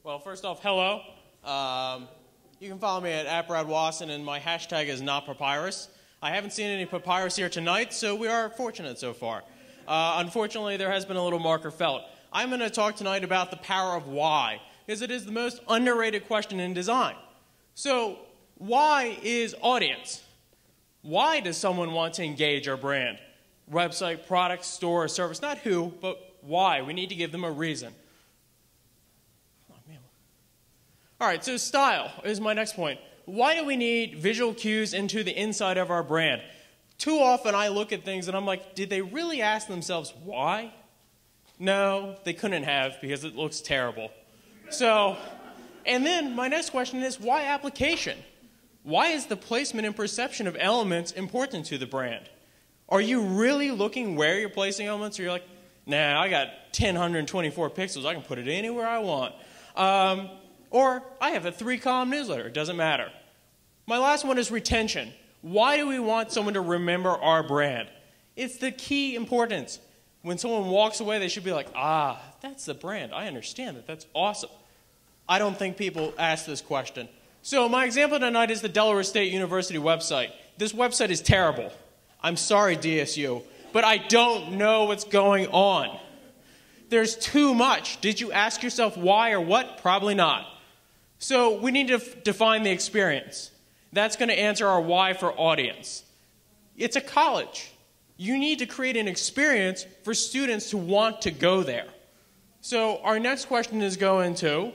Well, first off, hello. You can follow me at @Wason, and my hashtag is #NotPapyrus. I haven't seen any papyrus here tonight, so we are fortunate so far. Unfortunately, there has been a little marker felt. I'm going to talk tonight about the power of why, because it is the most underrated question in design. So, why is audience? Why does someone want to engage our brand? Website, product, store, or service. Not who, but why. We need to give them a reason. All right, so style is my next point. Why do we need visual cues into the inside of our brand? Too often I look at things and I'm like, did they really ask themselves why? No, they couldn't have, because it looks terrible. So, and then my next question is, why application? Why is the placement and perception of elements important to the brand? Are you really looking where you're placing elements, or you're like, nah, I got 1,024 pixels, I can put it anywhere I want. Or I have a 3-column newsletter, it doesn't matter. My last one is retention. Why do we want someone to remember our brand? It's the key importance. When someone walks away, they should be like, ah, that's the brand, I understand that, that's awesome. I don't think people ask this question. So my example tonight is the Delaware State University website. This website is terrible. I'm sorry, DSU, but I don't know what's going on. There's too much. Did you ask yourself why or what? Probably not. So we need to define the experience. That's going to answer our why for audience. It's a college. You need to create an experience for students to want to go there. So our next question is going to,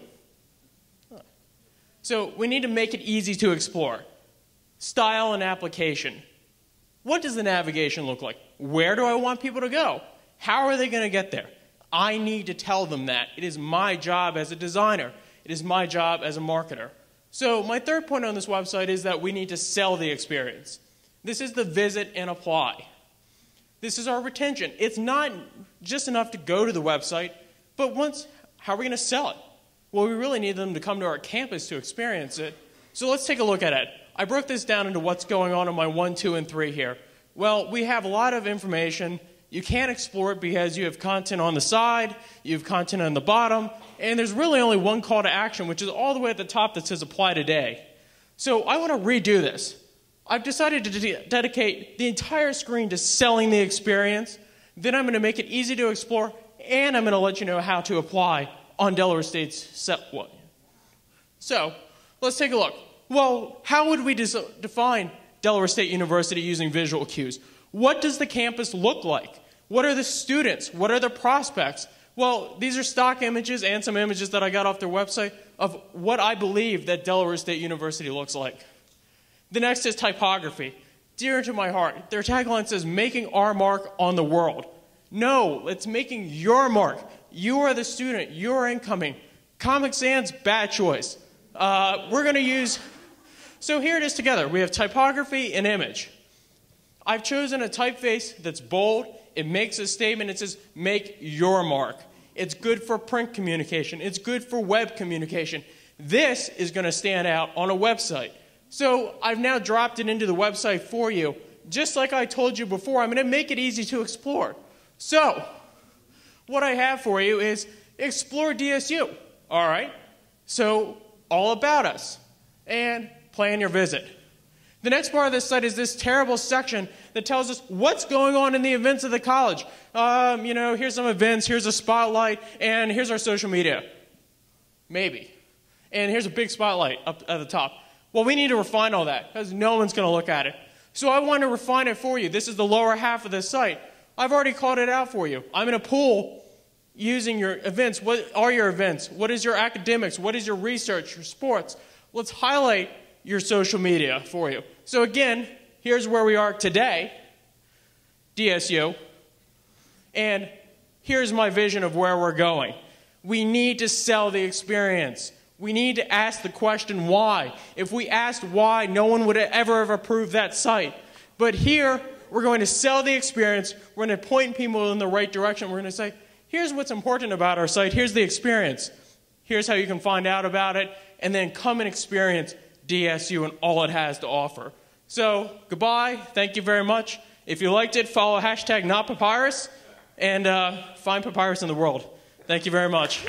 so we need to make it easy to explore. Style and application. What does the navigation look like? Where do I want people to go? How are they going to get there? I need to tell them that. It is my job as a designer. It is my job as a marketer. So my third point on this website is that we need to sell the experience. This is the visit and apply. This is our retention. It's not just enough to go to the website, but how are we going to sell it? Well, we really need them to come to our campus to experience it. So let's take a look at it. I broke this down into what's going on in my 1, 2, and 3 here. Well, we have a lot of information. You can't explore it because you have content on the side, you have content on the bottom, and there's really only one call to action, which is all the way at the top that says apply today. So I want to redo this. I've decided to dedicate the entire screen to selling the experience. Then I'm going to make it easy to explore, and I'm going to let you know how to apply on Delaware State's set one. So let's take a look. Well, how would we define Delaware State University using visual cues? What does the campus look like? What are the students? What are the prospects? Well, these are stock images and some images that I got off their website of what I believe that Delaware State University looks like. The next is typography. Dear to my heart, their tagline says, making our mark on the world. No, it's making your mark. You are the student. You are incoming. Comic Sans, bad choice. We're going to use... So here it is together. We have typography and image. I've chosen a typeface that's bold. It makes a statement. It says, make your mark. It's good for print communication. It's good for web communication. This is going to stand out on a website. So I've now dropped it into the website for you. Just like I told you before, I'm going to make it easy to explore. So what I have for you is Explore DSU. All right? So all about us. And plan your visit. The next part of this site is this terrible section that tells us what's going on in the events of the college. Here's some events, here's a spotlight, and here's our social media. Maybe. And here's a big spotlight up at the top. Well, we need to refine all that because no one's going to look at it. So I want to refine it for you. This is the lower half of this site. I've already called it out for you. I'm going to pull using your events. What are your events? What is your academics? What is your research, your sports? Let's highlight your social media for you. So again, here's where we are today, DSU, and here's my vision of where we're going. We need to sell the experience. We need to ask the question why. If we asked why, no one would ever have approved that site. But here, we're going to sell the experience. We're going to point people in the right direction. We're going to say, here's what's important about our site. Here's the experience. Here's how you can find out about it. And then come and experience DSU and all it has to offer. So, goodbye. Thank you very much. If you liked it, follow hashtag #NotPapyrus and find papyrus in the world. Thank you very much.